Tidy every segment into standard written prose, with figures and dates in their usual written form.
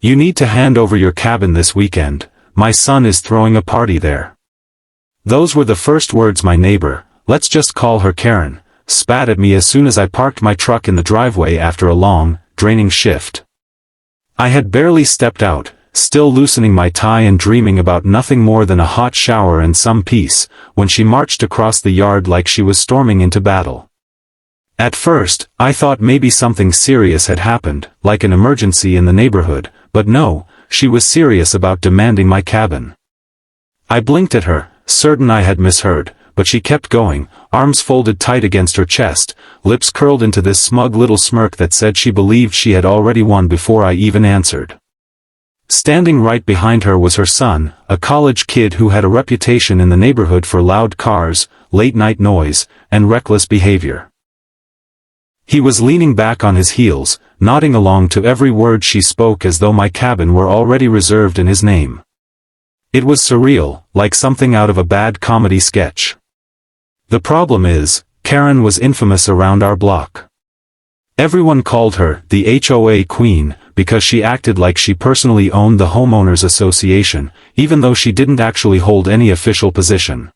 You need to hand over your cabin this weekend. My son is throwing a party there." Those were the first words my neighbor, let's just call her Karen, spat at me as soon as I parked my truck in the driveway after a long, draining shift. I had barely stepped out, still loosening my tie and dreaming about nothing more than a hot shower and some peace, when she marched across the yard like she was storming into battle. At first, I thought maybe something serious had happened, like an emergency in the neighborhood, but no, she was serious about demanding my cabin. I blinked at her, certain I had misheard, but she kept going, arms folded tight against her chest, lips curled into this smug little smirk that said she believed she had already won before I even answered. Standing right behind her was her son, a college kid who had a reputation in the neighborhood for loud cars, late-night noise, and reckless behavior. He was leaning back on his heels, nodding along to every word she spoke as though my cabin were already reserved in his name. It was surreal, like something out of a bad comedy sketch. The problem is, Karen was infamous around our block. Everyone called her the HOA Queen, because she acted like she personally owned the homeowners association, even though she didn't actually hold any official position.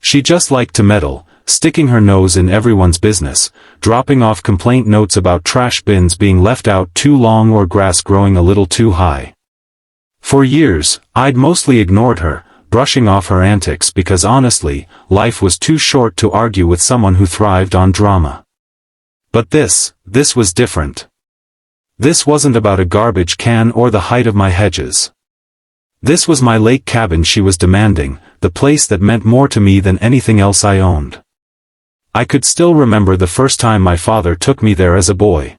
She just liked to meddle, sticking her nose in everyone's business, dropping off complaint notes about trash bins being left out too long or grass growing a little too high. For years, I'd mostly ignored her, brushing off her antics because honestly, life was too short to argue with someone who thrived on drama. But this was different. This wasn't about a garbage can or the height of my hedges. This was my lake cabin she was demanding, the place that meant more to me than anything else I owned. I could still remember the first time my father took me there as a boy.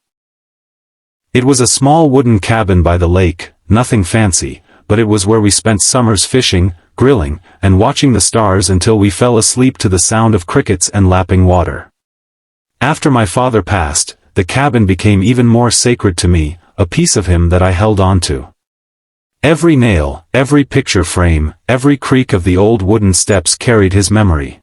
It was a small wooden cabin by the lake, nothing fancy, but it was where we spent summers fishing, grilling, and watching the stars until we fell asleep to the sound of crickets and lapping water. After my father passed, the cabin became even more sacred to me, a piece of him that I held on to. Every nail, every picture frame, every creak of the old wooden steps carried his memory.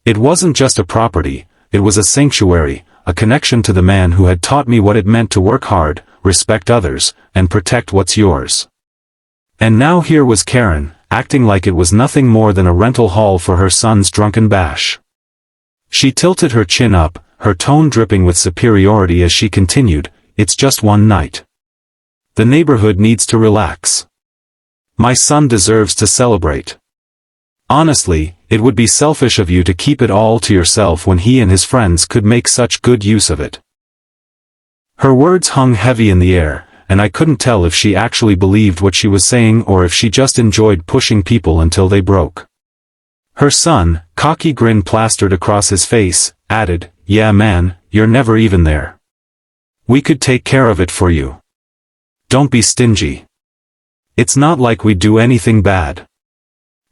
It wasn't just a property, it was a sanctuary, a connection to the man who had taught me what it meant to work hard, respect others, and protect what's yours. And now here was Karen, acting like it was nothing more than a rental hall for her son's drunken bash. She tilted her chin up, her tone dripping with superiority as she continued, "It's just one night. The neighborhood needs to relax. My son deserves to celebrate. Honestly, it would be selfish of you to keep it all to yourself when he and his friends could make such good use of it." Her words hung heavy in the air, and I couldn't tell if she actually believed what she was saying or if she just enjoyed pushing people until they broke. Her son, cocky grin plastered across his face, added, "Yeah man, you're never even there. We could take care of it for you. Don't be stingy. It's not like we do anything bad."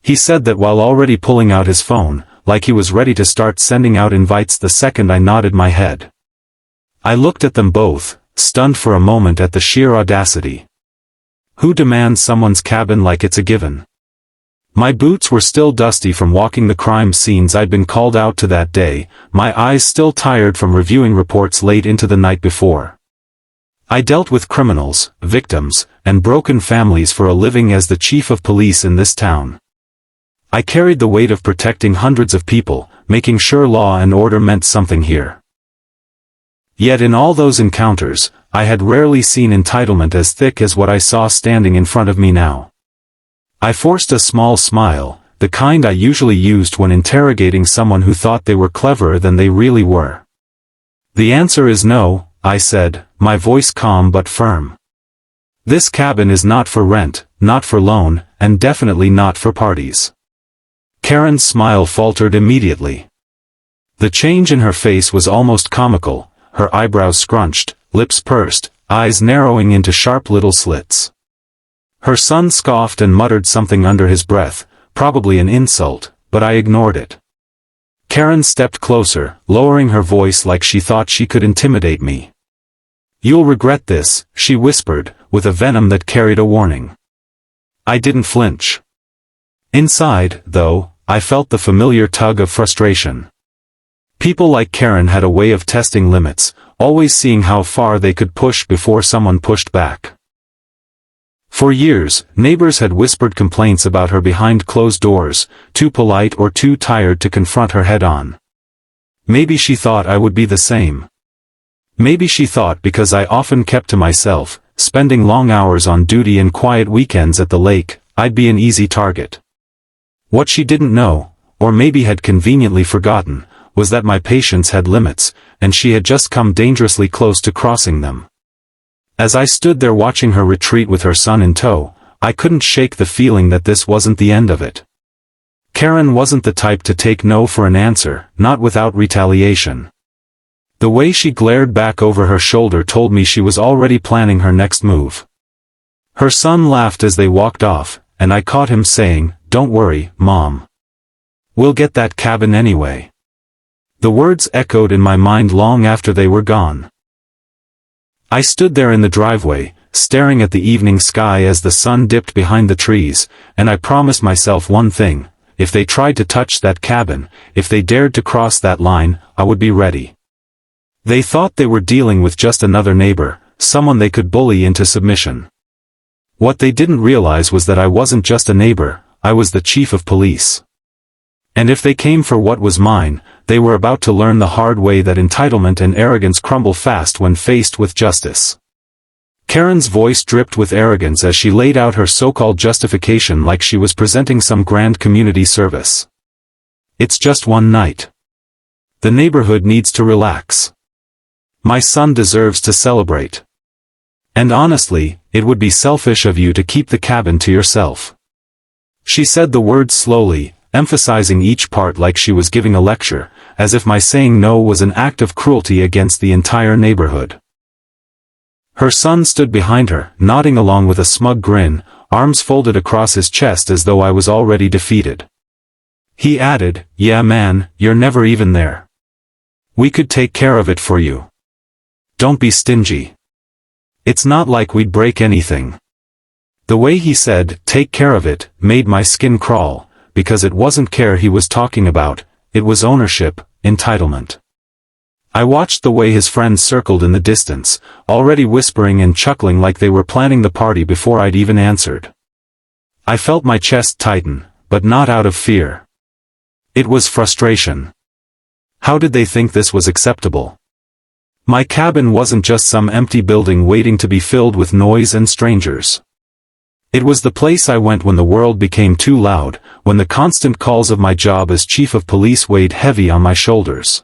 He said that while already pulling out his phone, like he was ready to start sending out invites the second I nodded my head. I looked at them both, stunned for a moment at the sheer audacity. Who demands someone's cabin like it's a given? My boots were still dusty from walking the crime scenes I'd been called out to that day, my eyes still tired from reviewing reports late into the night before. I dealt with criminals, victims, and broken families for a living as the chief of police in this town. I carried the weight of protecting hundreds of people, making sure law and order meant something here. Yet in all those encounters, I had rarely seen entitlement as thick as what I saw standing in front of me now. I forced a small smile, the kind I usually used when interrogating someone who thought they were cleverer than they really were. "The answer is no," I said, my voice calm but firm. "This cabin is not for rent, not for loan, and definitely not for parties." Karen's smile faltered immediately. The change in her face was almost comical, her eyebrows scrunched, lips pursed, eyes narrowing into sharp little slits. Her son scoffed and muttered something under his breath, probably an insult, but I ignored it. Karen stepped closer, lowering her voice like she thought she could intimidate me. "You'll regret this," she whispered, with a venom that carried a warning. I didn't flinch. Inside, though, I felt the familiar tug of frustration. People like Karen had a way of testing limits, always seeing how far they could push before someone pushed back. For years, neighbors had whispered complaints about her behind closed doors, too polite or too tired to confront her head-on. Maybe she thought I would be the same. Maybe she thought because I often kept to myself, spending long hours on duty and quiet weekends at the lake, I'd be an easy target. What she didn't know, or maybe had conveniently forgotten, was that my patience had limits, and she had just come dangerously close to crossing them. As I stood there watching her retreat with her son in tow, I couldn't shake the feeling that this wasn't the end of it. Karen wasn't the type to take no for an answer, not without retaliation. The way she glared back over her shoulder told me she was already planning her next move. Her son laughed as they walked off, and I caught him saying, "Don't worry, Mom. We'll get that cabin anyway." The words echoed in my mind long after they were gone. I stood there in the driveway, staring at the evening sky as the sun dipped behind the trees, and I promised myself one thing: if they tried to touch that cabin, if they dared to cross that line, I would be ready. They thought they were dealing with just another neighbor, someone they could bully into submission. What they didn't realize was that I wasn't just a neighbor, I was the chief of police. And if they came for what was mine, they were about to learn the hard way that entitlement and arrogance crumble fast when faced with justice. Karen's voice dripped with arrogance as she laid out her so-called justification like she was presenting some grand community service. "It's just one night. The neighborhood needs to relax. My son deserves to celebrate. And honestly, it would be selfish of you to keep the cabin to yourself." She said the words slowly, emphasizing each part like she was giving a lecture, as if my saying no was an act of cruelty against the entire neighborhood. Her son stood behind her, nodding along with a smug grin, arms folded across his chest as though I was already defeated. He added, "Yeah man, you're never even there. We could take care of it for you. Don't be stingy. It's not like we'd break anything." The way he said, "take care of it," made my skin crawl, because it wasn't care he was talking about, it was ownership, entitlement. I watched the way his friends circled in the distance, already whispering and chuckling like they were planning the party before I'd even answered. I felt my chest tighten, but not out of fear. It was frustration. How did they think this was acceptable? My cabin wasn't just some empty building waiting to be filled with noise and strangers. It was the place I went when the world became too loud, when the constant calls of my job as chief of police weighed heavy on my shoulders.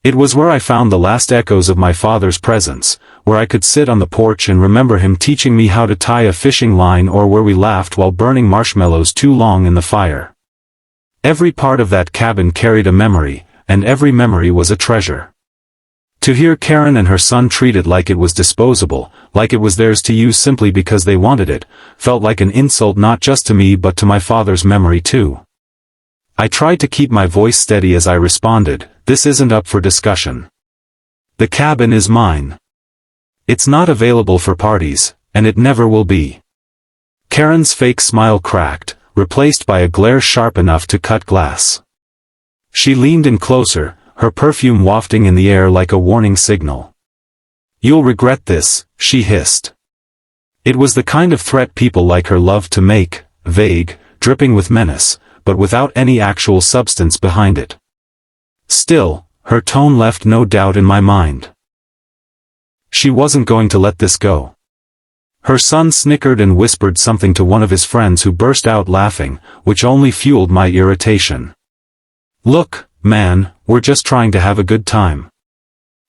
It was where I found the last echoes of my father's presence, where I could sit on the porch and remember him teaching me how to tie a fishing line, or where we laughed while burning marshmallows too long in the fire. Every part of that cabin carried a memory, and every memory was a treasure. To hear Karen and her son treated like it was disposable, like it was theirs to use simply because they wanted it, felt like an insult not just to me but to my father's memory too. I tried to keep my voice steady as I responded, "This isn't up for discussion. The cabin is mine. It's not available for parties, and it never will be." Karen's fake smile cracked, replaced by a glare sharp enough to cut glass. She leaned in closer, her perfume wafting in the air like a warning signal. "You'll regret this," she hissed. It was the kind of threat people like her loved to make, vague, dripping with menace, but without any actual substance behind it. Still, her tone left no doubt in my mind. She wasn't going to let this go. Her son snickered and whispered something to one of his friends who burst out laughing, which only fueled my irritation. "Look, man, we're just trying to have a good time.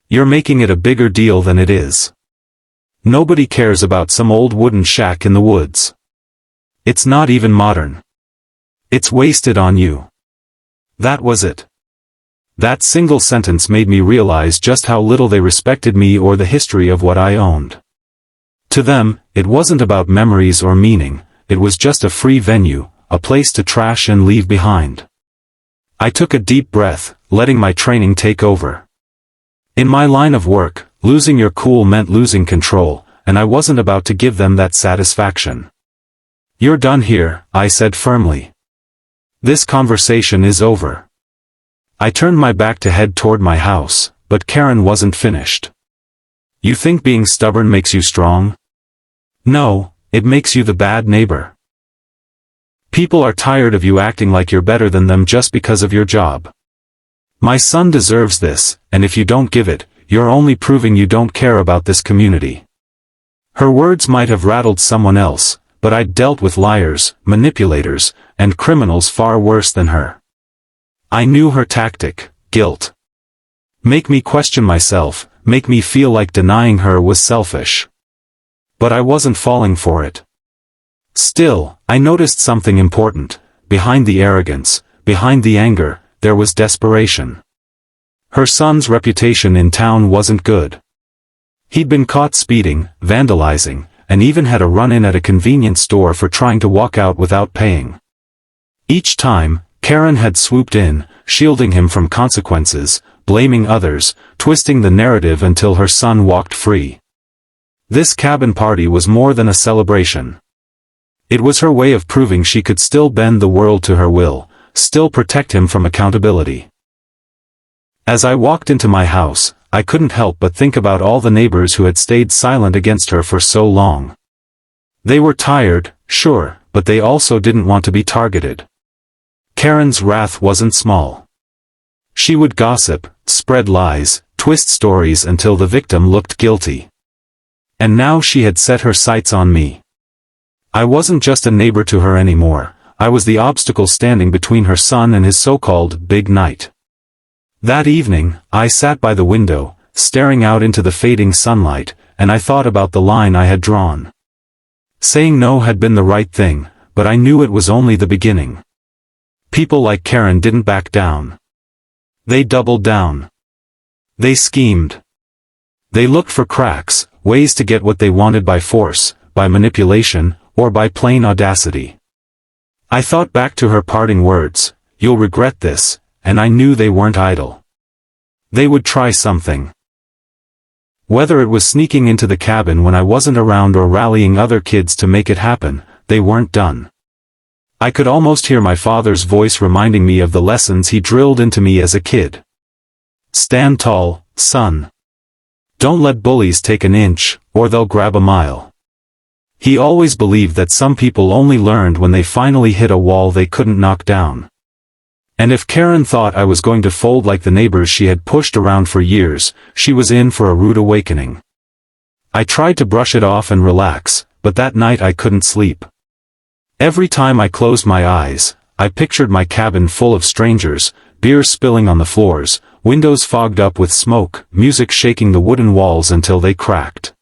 You're making it a bigger deal than it is. Nobody cares about some old wooden shack in the woods. It's not even modern. It's wasted on you." That was it. That single sentence made me realize just how little they respected me or the history of what I owned. To them, it wasn't about memories or meaning, it was just a free venue, a place to trash and leave behind. I took a deep breath, letting my training take over. In my line of work, losing your cool meant losing control, and I wasn't about to give them that satisfaction. "You're done here," I said firmly. "This conversation is over." I turned my back to head toward my house, but Karen wasn't finished. "You think being stubborn makes you strong?" "No, it makes you the bad neighbor. People are tired of you acting like you're better than them just because of your job. My son deserves this, and if you don't give it, you're only proving you don't care about this community. Her words might have rattled someone else, but I'd dealt with liars, manipulators, and criminals far worse than her. I knew her tactic: guilt. Make me question myself, make me feel like denying her was selfish. But I wasn't falling for it. Still, I noticed something important. Behind the arrogance, behind the anger, there was desperation. Her son's reputation in town wasn't good. He'd been caught speeding, vandalizing, and even had a run-in at a convenience store for trying to walk out without paying. Each time, Karen had swooped in, shielding him from consequences, blaming others, twisting the narrative until her son walked free. This cabin party was more than a celebration. It was her way of proving she could still bend the world to her will, still protect him from accountability. As I walked into my house, I couldn't help but think about all the neighbors who had stayed silent against her for so long. They were tired, sure, but they also didn't want to be targeted. Karen's wrath wasn't small. She would gossip, spread lies, twist stories until the victim looked guilty. And now she had set her sights on me. I wasn't just a neighbor to her anymore, I was the obstacle standing between her son and his so-called big night. That evening, I sat by the window, staring out into the fading sunlight, and I thought about the line I had drawn. Saying no had been the right thing, but I knew it was only the beginning. People like Karen didn't back down. They doubled down. They schemed. They looked for cracks, ways to get what they wanted by force, by manipulation, or by plain audacity. I thought back to her parting words, "You'll regret this," and I knew they weren't idle. They would try something. Whether it was sneaking into the cabin when I wasn't around or rallying other kids to make it happen, they weren't done. I could almost hear my father's voice reminding me of the lessons he drilled into me as a kid. Stand tall, son. Don't let bullies take an inch, or they'll grab a mile. He always believed that some people only learned when they finally hit a wall they couldn't knock down. And if Karen thought I was going to fold like the neighbors she had pushed around for years, she was in for a rude awakening. I tried to brush it off and relax, but that night I couldn't sleep. Every time I closed my eyes, I pictured my cabin full of strangers, beer spilling on the floors, windows fogged up with smoke, music shaking the wooden walls until they cracked.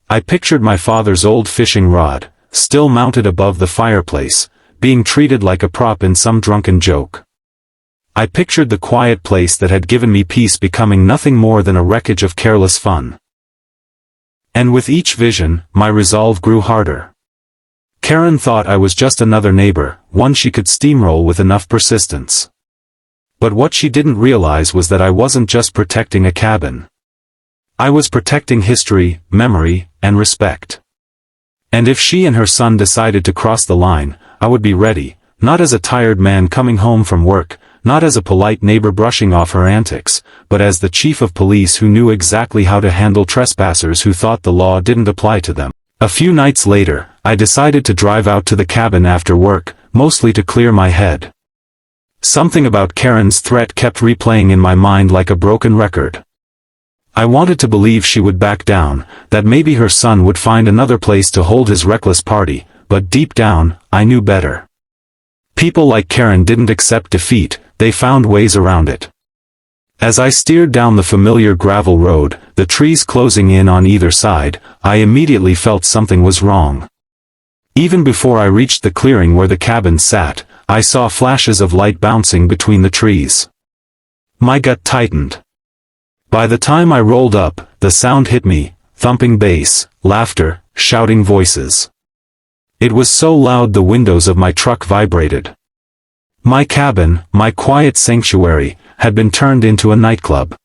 I pictured my father's old fishing rod, still mounted above the fireplace, being treated like a prop in some drunken joke. I pictured the quiet place that had given me peace becoming nothing more than a wreckage of careless fun. And with each vision, my resolve grew harder. Karen thought I was just another neighbor, one she could steamroll with enough persistence. But what she didn't realize was that I wasn't just protecting a cabin. I was protecting history, memory, and respect. And if she and her son decided to cross the line, I would be ready, not as a tired man coming home from work, not as a polite neighbor brushing off her antics, but as the chief of police who knew exactly how to handle trespassers who thought the law didn't apply to them. A few nights later, I decided to drive out to the cabin after work, mostly to clear my head. Something about Karen's threat kept replaying in my mind like a broken record. I wanted to believe she would back down, that maybe her son would find another place to hold his reckless party, but deep down, I knew better. People like Karen didn't accept defeat, they found ways around it. As I steered down the familiar gravel road, the trees closing in on either side, I immediately felt something was wrong. Even before I reached the clearing where the cabin sat, I saw flashes of light bouncing between the trees. My gut tightened. By the time I rolled up, the sound hit me, thumping bass, laughter, shouting voices. It was so loud the windows of my truck vibrated. My cabin, my quiet sanctuary, had been turned into a nightclub.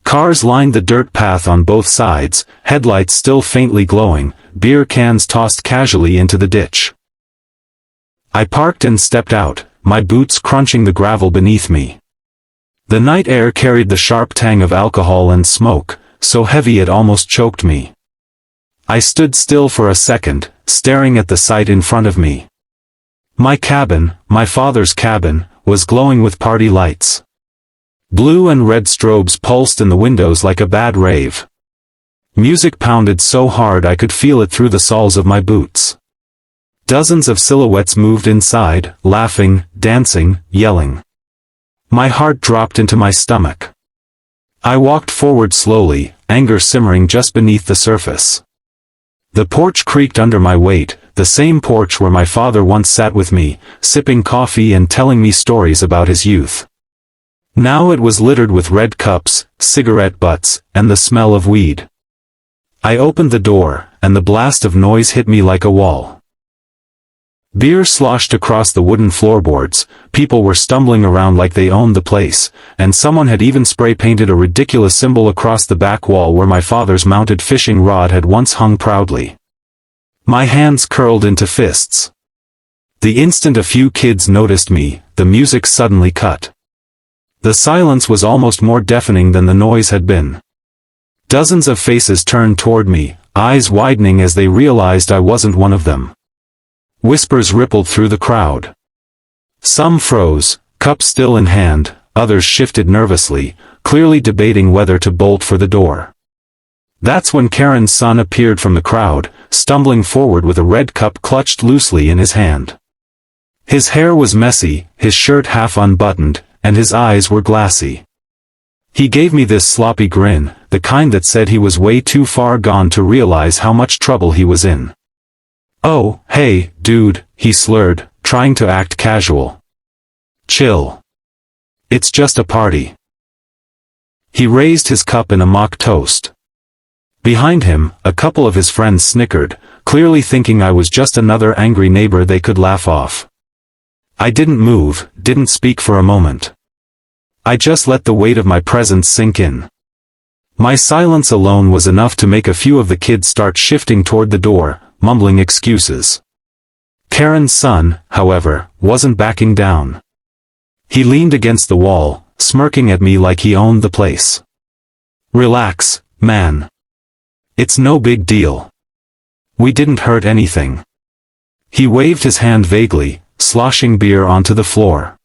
Cars lined the dirt path on both sides, headlights still faintly glowing, beer cans tossed casually into the ditch. I parked and stepped out, my boots crunching the gravel beneath me. The night air carried the sharp tang of alcohol and smoke, so heavy it almost choked me. I stood still for a second, staring at the sight in front of me. My cabin, my father's cabin, was glowing with party lights. Blue and red strobes pulsed in the windows like a bad rave. Music pounded so hard I could feel it through the soles of my boots. Dozens of silhouettes moved inside, laughing, dancing, yelling. My heart dropped into my stomach. I walked forward slowly, anger simmering just beneath the surface. The porch creaked under my weight, the same porch where my father once sat with me, sipping coffee and telling me stories about his youth. Now it was littered with red cups, cigarette butts, and the smell of weed. I opened the door, and the blast of noise hit me like a wall. Beer sloshed across the wooden floorboards, people were stumbling around like they owned the place, and someone had even spray-painted a ridiculous symbol across the back wall where my father's mounted fishing rod had once hung proudly. My hands curled into fists. The instant a few kids noticed me, the music suddenly cut. The silence was almost more deafening than the noise had been. Dozens of faces turned toward me, eyes widening as they realized I wasn't one of them. Whispers rippled through the crowd. Some froze, cup still in hand, others shifted nervously, clearly debating whether to bolt for the door. That's when Karen's son appeared from the crowd, stumbling forward with a red cup clutched loosely in his hand. His hair was messy, his shirt half unbuttoned, and his eyes were glassy. He gave me this sloppy grin, the kind that said he was way too far gone to realize how much trouble he was in. "Oh, hey, dude," he slurred, trying to act casual. "Chill. It's just a party." He raised his cup in a mock toast. Behind him, a couple of his friends snickered, clearly thinking I was just another angry neighbor they could laugh off. I didn't move, didn't speak for a moment. I just let the weight of my presence sink in. My silence alone was enough to make a few of the kids start shifting toward the door, mumbling excuses. Karen's son, however, wasn't backing down. He leaned against the wall, smirking at me like he owned the place. "Relax, man. It's no big deal. We didn't hurt anything." He waved his hand vaguely, sloshing beer onto the floor.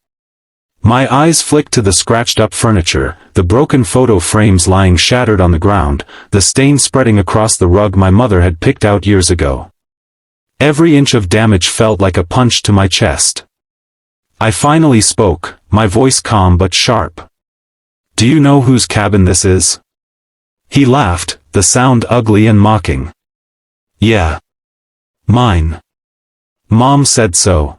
My eyes flicked to the scratched-up furniture, the broken photo frames lying shattered on the ground, the stain spreading across the rug my mother had picked out years ago. Every inch of damage felt like a punch to my chest. I finally spoke, my voice calm but sharp. "Do you know whose cabin this is?" He laughed, the sound ugly and mocking. "Yeah. Mine. Mom said so."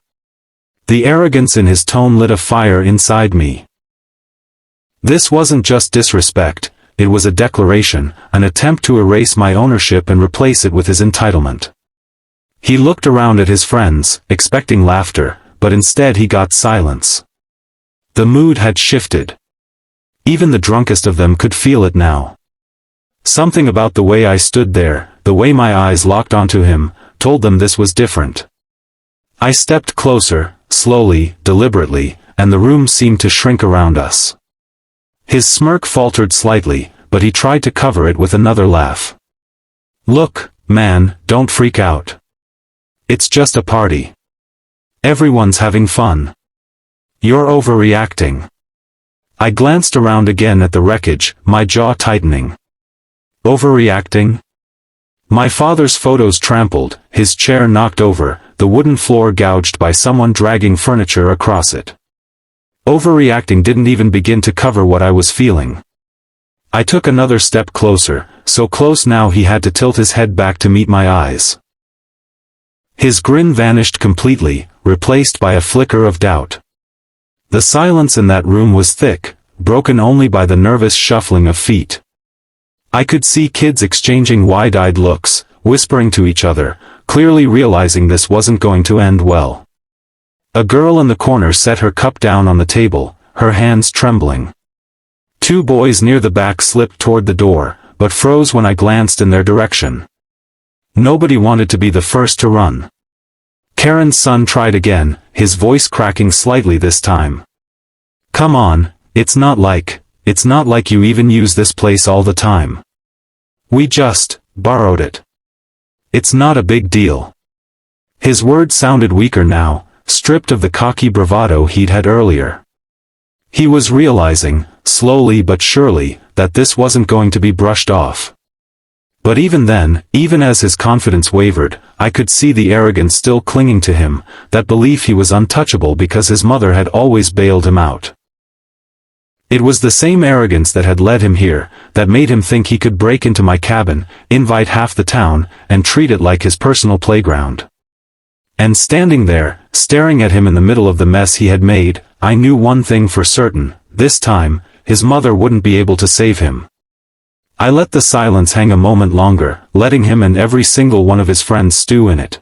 The arrogance in his tone lit a fire inside me. This wasn't just disrespect, it was a declaration, an attempt to erase my ownership and replace it with his entitlement. He looked around at his friends, expecting laughter, but instead he got silence. The mood had shifted. Even the drunkest of them could feel it now. Something about the way I stood there, the way my eyes locked onto him, told them this was different. I stepped closer, slowly, deliberately, and the room seemed to shrink around us. His smirk faltered slightly, but he tried to cover it with another laugh. "Look, man, don't freak out. It's just a party. Everyone's having fun. You're overreacting." I glanced around again at the wreckage, my jaw tightening. Overreacting? My father's photos trampled, his chair knocked over, the wooden floor gouged by someone dragging furniture across it. Overreacting didn't even begin to cover what I was feeling. I took another step closer, so close now he had to tilt his head back to meet my eyes. His grin vanished completely, replaced by a flicker of doubt. The silence in that room was thick, broken only by the nervous shuffling of feet. I could see kids exchanging wide-eyed looks, whispering to each other, clearly realizing this wasn't going to end well. A girl in the corner set her cup down on the table, her hands trembling. Two boys near the back slipped toward the door, but froze when I glanced in their direction. Nobody wanted to be the first to run. Karen's son tried again, his voice cracking slightly this time. "Come on, it's not like you even use this place all the time. We just borrowed it." It's not a big deal." His words sounded weaker now, stripped of the cocky bravado he'd had earlier. He was realizing, slowly but surely, that this wasn't going to be brushed off. But even then, even as his confidence wavered, I could see the arrogance still clinging to him, that belief he was untouchable because his mother had always bailed him out. It was the same arrogance that had led him here, that made him think he could break into my cabin, invite half the town, and treat it like his personal playground. And standing there, staring at him in the middle of the mess he had made, I knew one thing for certain: this time, his mother wouldn't be able to save him. I let the silence hang a moment longer, letting him and every single one of his friends stew in it.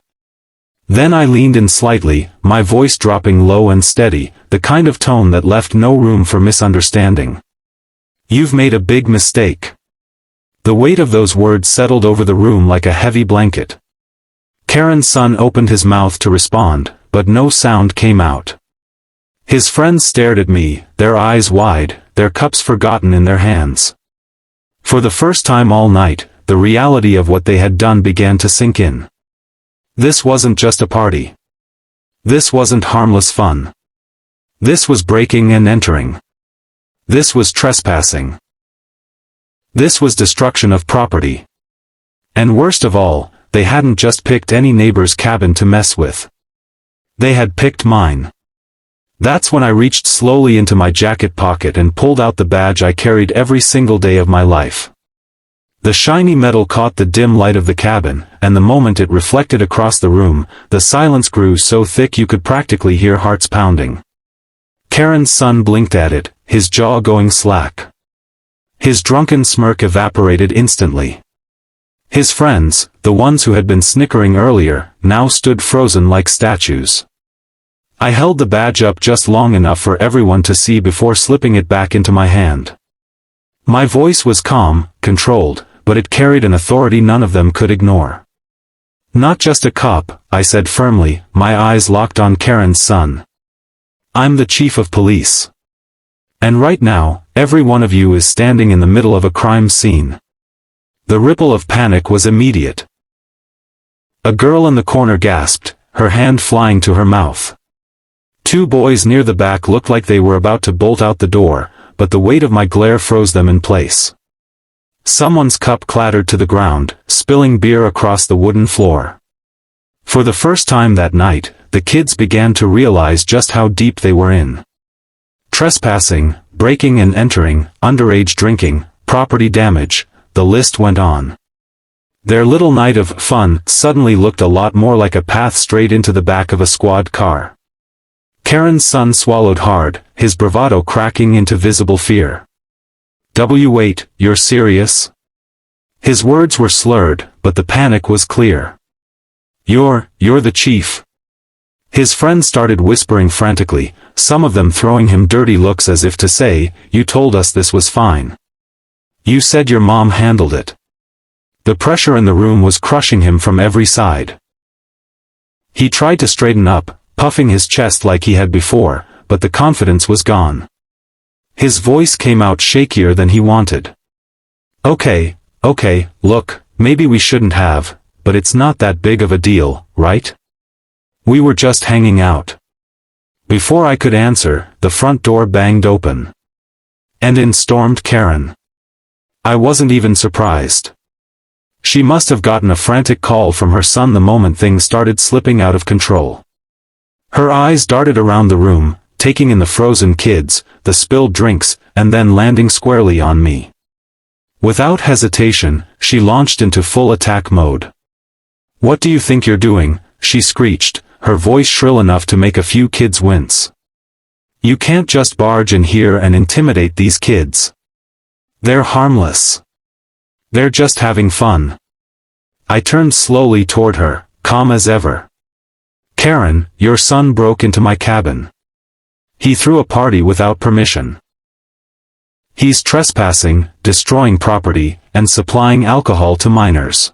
Then I leaned in slightly, my voice dropping low and steady, the kind of tone that left no room for misunderstanding. "You've made a big mistake." The weight of those words settled over the room like a heavy blanket. Karen's son opened his mouth to respond, but no sound came out. His friends stared at me, their eyes wide, their cups forgotten in their hands. For the first time all night, the reality of what they had done began to sink in. This wasn't just a party. This wasn't harmless fun. This was breaking and entering. This was trespassing. This was destruction of property. And worst of all, they hadn't just picked any neighbor's cabin to mess with. They had picked mine. That's when I reached slowly into my jacket pocket and pulled out the badge I carried every single day of my life. The shiny metal caught the dim light of the cabin, and the moment it reflected across the room, the silence grew so thick you could practically hear hearts pounding. Karen's son blinked at it, his jaw going slack. His drunken smirk evaporated instantly. His friends, the ones who had been snickering earlier, now stood frozen like statues. I held the badge up just long enough for everyone to see before slipping it back into my hand. My voice was calm, controlled, but it carried an authority none of them could ignore. "Not just a cop," I said firmly, my eyes locked on Karen's son. "I'm the chief of police. And right now, every one of you is standing in the middle of a crime scene." The ripple of panic was immediate. A girl in the corner gasped, her hand flying to her mouth. Two boys near the back looked like they were about to bolt out the door, but the weight of my glare froze them in place. Someone's cup clattered to the ground, spilling beer across the wooden floor. For the first time that night, the kids began to realize just how deep they were in. Trespassing, breaking and entering, underage drinking, property damage, the list went on. Their little night of fun suddenly looked a lot more like a path straight into the back of a squad car. Karen's son swallowed hard, his bravado cracking into visible fear. "Wait, you're serious?" His words were slurred, but the panic was clear. You're the chief." His friends started whispering frantically, some of them throwing him dirty looks as if to say, "You told us this was fine. You said your mom handled it." The pressure in the room was crushing him from every side. He tried to straighten up, puffing his chest like he had before, but the confidence was gone. His voice came out shakier than he wanted. Okay, look, maybe we shouldn't have, but it's not that big of a deal, right? We were just hanging out." Before I could answer, the front door banged open. And in stormed Karen. I wasn't even surprised. She must have gotten a frantic call from her son the moment things started slipping out of control. Her eyes darted around the room, taking in the frozen kids, the spilled drinks, and then landing squarely on me. Without hesitation, she launched into full attack mode. "What do you think you're doing?" she screeched, her voice shrill enough to make a few kids wince. "You can't just barge in here and intimidate these kids. They're harmless. They're just having fun." I turned slowly toward her, calm as ever. "Karen, your son broke into my cabin. He threw a party without permission. He's trespassing, destroying property, and supplying alcohol to minors.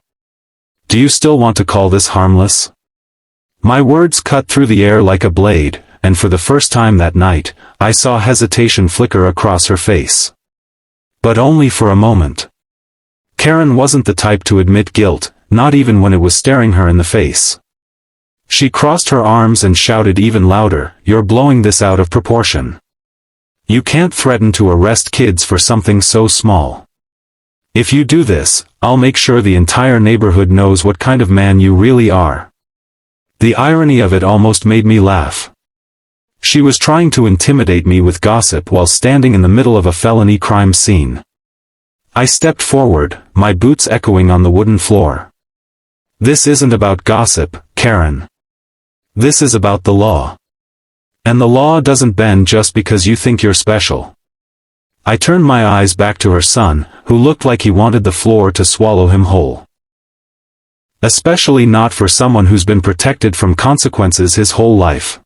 Do you still want to call this harmless?" My words cut through the air like a blade, and for the first time that night, I saw hesitation flicker across her face. But only for a moment. Karen wasn't the type to admit guilt, not even when it was staring her in the face. She crossed her arms and shouted even louder, "You're blowing this out of proportion. You can't threaten to arrest kids for something so small. If you do this, I'll make sure the entire neighborhood knows what kind of man you really are." The irony of it almost made me laugh. She was trying to intimidate me with gossip while standing in the middle of a felony crime scene. I stepped forward, my boots echoing on the wooden floor. "This isn't about gossip, Karen. This is about the law. And the law doesn't bend just because you think you're special." I turned my eyes back to her son, who looked like he wanted the floor to swallow him whole. Especially not for someone who's been protected from consequences his whole life.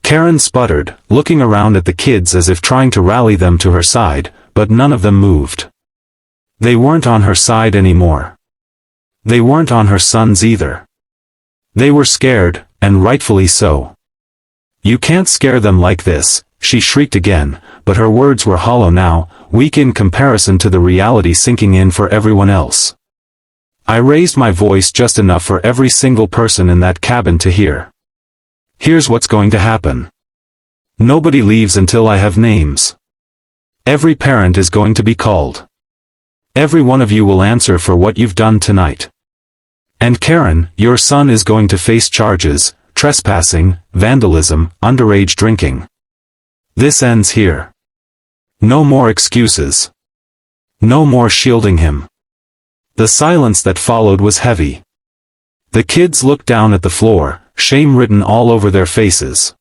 Karen sputtered, looking around at the kids as if trying to rally them to her side, but none of them moved. They weren't on her side anymore. They weren't on her son's either. They were scared, and rightfully so. "You can't scare them like this," she shrieked again, but her words were hollow now, weak in comparison to the reality sinking in for everyone else. I raised my voice just enough for every single person in that cabin to hear. "Here's what's going to happen. Nobody leaves until I have names. Every parent is going to be called. Every one of you will answer for what you've done tonight. And Karen, your son is going to face charges, trespassing, vandalism, underage drinking. This ends here. No more excuses. No more shielding him." The silence that followed was heavy. The kids looked down at the floor, shame written all over their faces.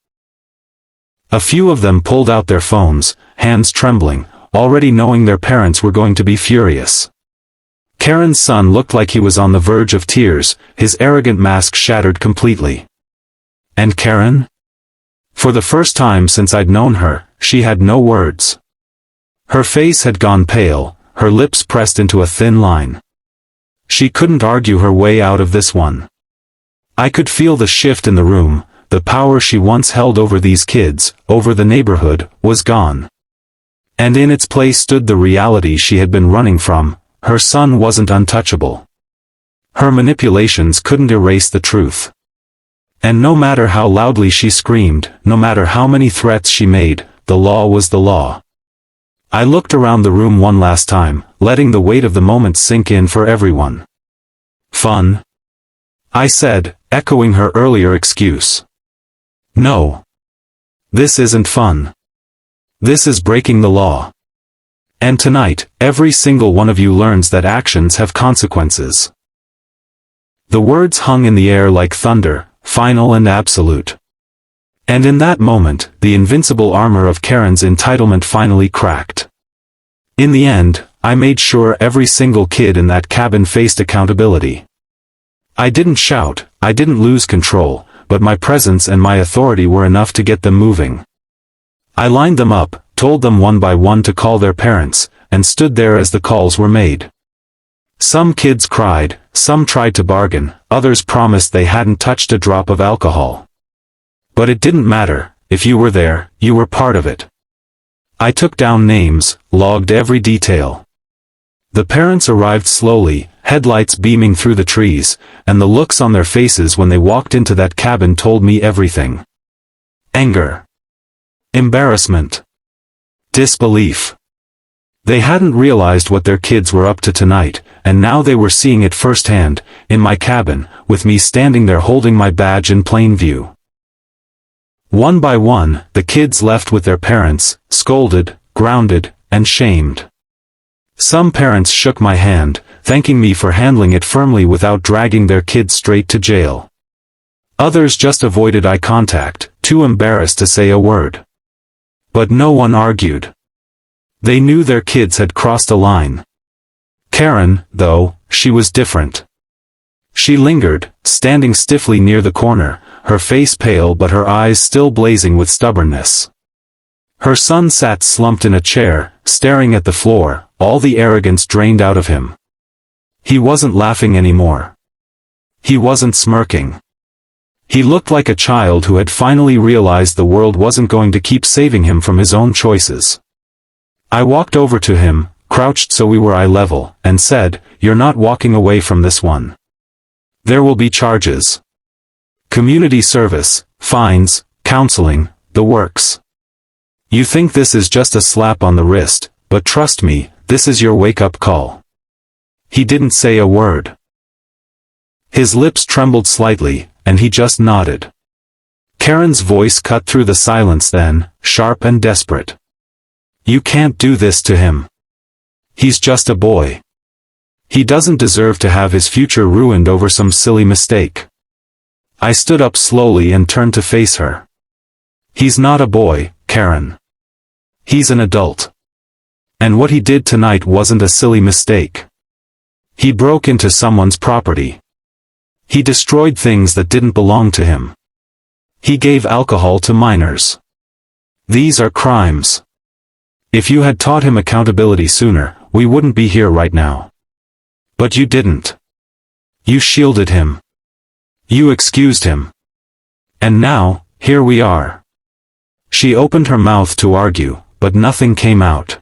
A few of them pulled out their phones, hands trembling, already knowing their parents were going to be furious. Karen's son looked like he was on the verge of tears, his arrogant mask shattered completely. And Karen? For the first time since I'd known her, she had no words. Her face had gone pale, her lips pressed into a thin line. She couldn't argue her way out of this one. I could feel the shift in the room, the power she once held over these kids, over the neighborhood, was gone. And in its place stood the reality she had been running from: her son wasn't untouchable. Her manipulations couldn't erase the truth. And no matter how loudly she screamed, no matter how many threats she made, the law was the law. I looked around the room one last time, letting the weight of the moment sink in for everyone. "Fun?" I said, echoing her earlier excuse. "No. This isn't fun. This is breaking the law. And tonight, every single one of you learns that actions have consequences." The words hung in the air like thunder, final and absolute. And in that moment, the invincible armor of Karen's entitlement finally cracked. In the end, I made sure every single kid in that cabin faced accountability. I didn't shout, I didn't lose control, but my presence and my authority were enough to get them moving. I lined them up, told them one by one to call their parents, and stood there as the calls were made. Some kids cried, some tried to bargain, others promised they hadn't touched a drop of alcohol. But it didn't matter, if you were there, you were part of it. I took down names, logged every detail. The parents arrived slowly, headlights beaming through the trees, and the looks on their faces when they walked into that cabin told me everything. Anger. Embarrassment. Disbelief. They hadn't realized what their kids were up to tonight, and now they were seeing it firsthand, in my cabin, with me standing there holding my badge in plain view. One by one, the kids left with their parents, scolded, grounded, and shamed. Some parents shook my hand, thanking me for handling it firmly without dragging their kids straight to jail. Others just avoided eye contact, too embarrassed to say a word. But no one argued. They knew their kids had crossed a line. Karen, though, she was different. She lingered, standing stiffly near the corner, her face pale but her eyes still blazing with stubbornness. Her son sat slumped in a chair, staring at the floor, all the arrogance drained out of him. He wasn't laughing anymore. He wasn't smirking. He looked like a child who had finally realized the world wasn't going to keep saving him from his own choices. I walked over to him, crouched so we were eye level, and said, "You're not walking away from this one. There will be charges. Community service, fines, counseling, the works. You think this is just a slap on the wrist, but trust me, this is your wake-up call. He didn't say a word. His lips trembled slightly, and he just nodded. Karen's voice cut through the silence then, sharp and desperate. You can't do this to him. He's just a boy. He doesn't deserve to have his future ruined over some silly mistake. I stood up slowly and turned to face her. He's not a boy, Karen. He's an adult. And what he did tonight wasn't a silly mistake. He broke into someone's property. He destroyed things that didn't belong to him. He gave alcohol to minors. These are crimes. If you had taught him accountability sooner, we wouldn't be here right now. But you didn't. You shielded him. You excused him. And now, here we are. She opened her mouth to argue, but nothing came out.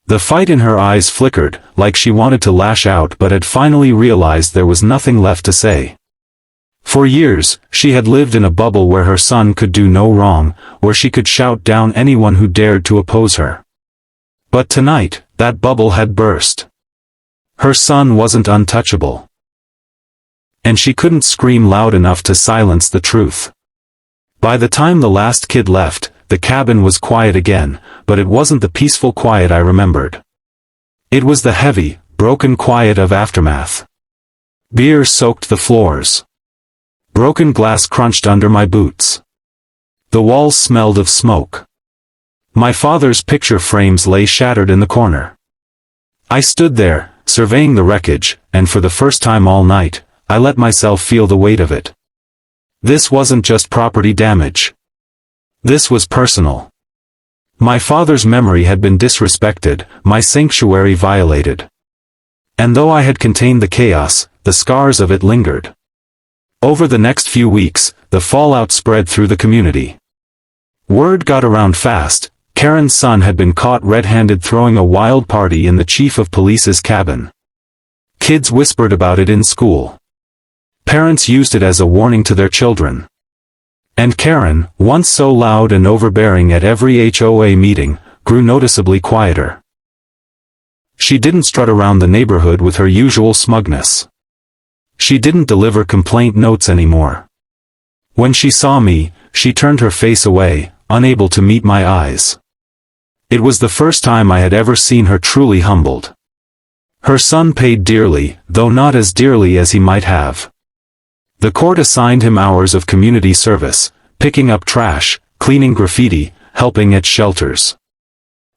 The fight in her eyes flickered, like she wanted to lash out but had finally realized there was nothing left to say. For years, she had lived in a bubble where her son could do no wrong, where she could shout down anyone who dared to oppose her. But tonight, that bubble had burst. Her son wasn't untouchable. And she couldn't scream loud enough to silence the truth. By the time the last kid left, the cabin was quiet again, but it wasn't the peaceful quiet I remembered. It was the heavy, broken quiet of aftermath. Beer soaked the floors. Broken glass crunched under my boots. The walls smelled of smoke. My father's picture frames lay shattered in the corner. I stood there, surveying the wreckage, and for the first time all night, I let myself feel the weight of it. This wasn't just property damage. This was personal. My father's memory had been disrespected, my sanctuary violated. And though I had contained the chaos, the scars of it lingered. Over the next few weeks, the fallout spread through the community. Word got around fast. Karen's son had been caught red-handed throwing a wild party in the chief of police's cabin. Kids whispered about it in school. Parents used it as a warning to their children. And Karen, once so loud and overbearing at every HOA meeting, grew noticeably quieter. She didn't strut around the neighborhood with her usual smugness. She didn't deliver complaint notes anymore. When she saw me, she turned her face away, unable to meet my eyes. It was the first time I had ever seen her truly humbled. Her son paid dearly, though not as dearly as he might have. The court assigned him hours of community service, picking up trash, cleaning graffiti, helping at shelters.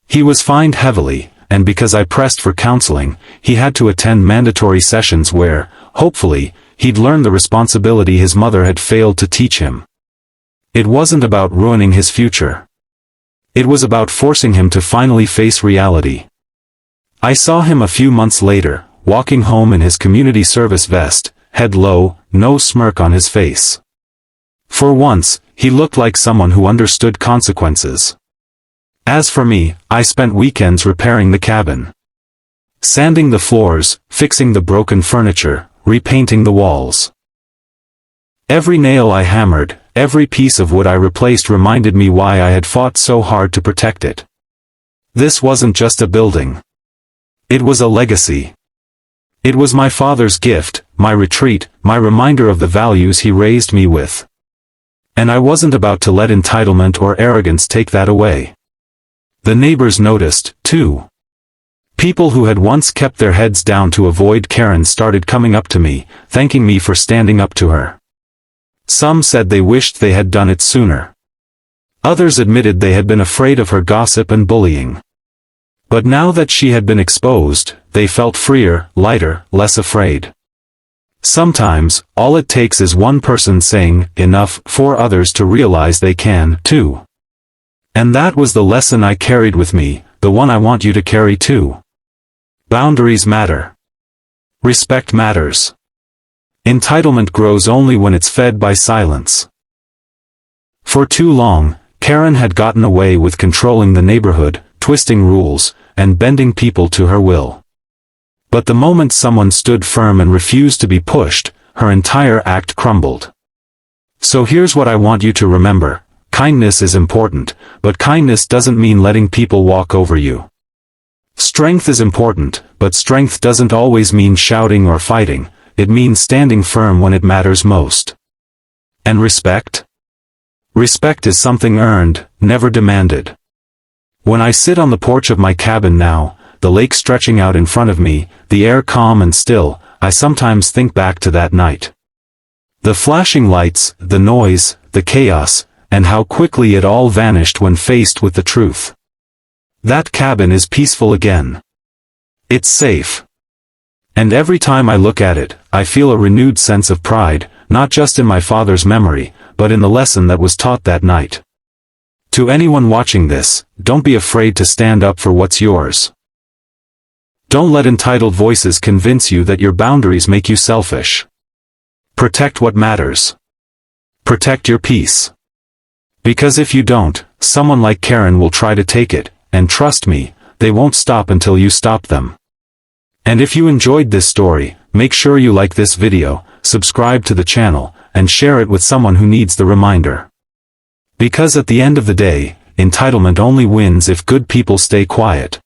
He was fined heavily, and because I pressed for counseling, he had to attend mandatory sessions where, hopefully, he'd learn the responsibility his mother had failed to teach him. It wasn't about ruining his future. It was about forcing him to finally face reality. I saw him a few months later, walking home in his community service vest, head low, no smirk on his face. For once, he looked like someone who understood consequences. As for me, I spent weekends repairing the cabin. Sanding the floors, fixing the broken furniture, repainting the walls. Every nail I hammered, every piece of wood I replaced reminded me why I had fought so hard to protect it. This wasn't just a building. It was a legacy. It was my father's gift, my retreat, my reminder of the values he raised me with. And I wasn't about to let entitlement or arrogance take that away. The neighbors noticed, too. People who had once kept their heads down to avoid Karen started coming up to me, thanking me for standing up to her. Some said they wished they had done it sooner. Others admitted they had been afraid of her gossip and bullying. But now that she had been exposed, they felt freer, lighter, less afraid. Sometimes, all it takes is one person saying, enough, for others to realize they can, too. And that was the lesson I carried with me, the one I want you to carry too. Boundaries matter. Respect matters. Entitlement grows only when it's fed by silence. For too long, Karen had gotten away with controlling the neighborhood, twisting rules, and bending people to her will. But the moment someone stood firm and refused to be pushed, her entire act crumbled. So here's what I want you to remember. Kindness is important, but kindness doesn't mean letting people walk over you. Strength is important, but strength doesn't always mean shouting or fighting. It means standing firm when it matters most. And respect? Respect is something earned, never demanded. When I sit on the porch of my cabin now, the lake stretching out in front of me, the air calm and still, I sometimes think back to that night. The flashing lights, the noise, the chaos, and how quickly it all vanished when faced with the truth. That cabin is peaceful again. It's safe. And every time I look at it, I feel a renewed sense of pride, not just in my father's memory, but in the lesson that was taught that night. To anyone watching this, don't be afraid to stand up for what's yours. Don't let entitled voices convince you that your boundaries make you selfish. Protect what matters. Protect your peace. Because if you don't, someone like Karen will try to take it, and trust me, they won't stop until you stop them. And if you enjoyed this story, make sure you like this video, subscribe to the channel, and share it with someone who needs the reminder. Because at the end of the day, entitlement only wins if good people stay quiet.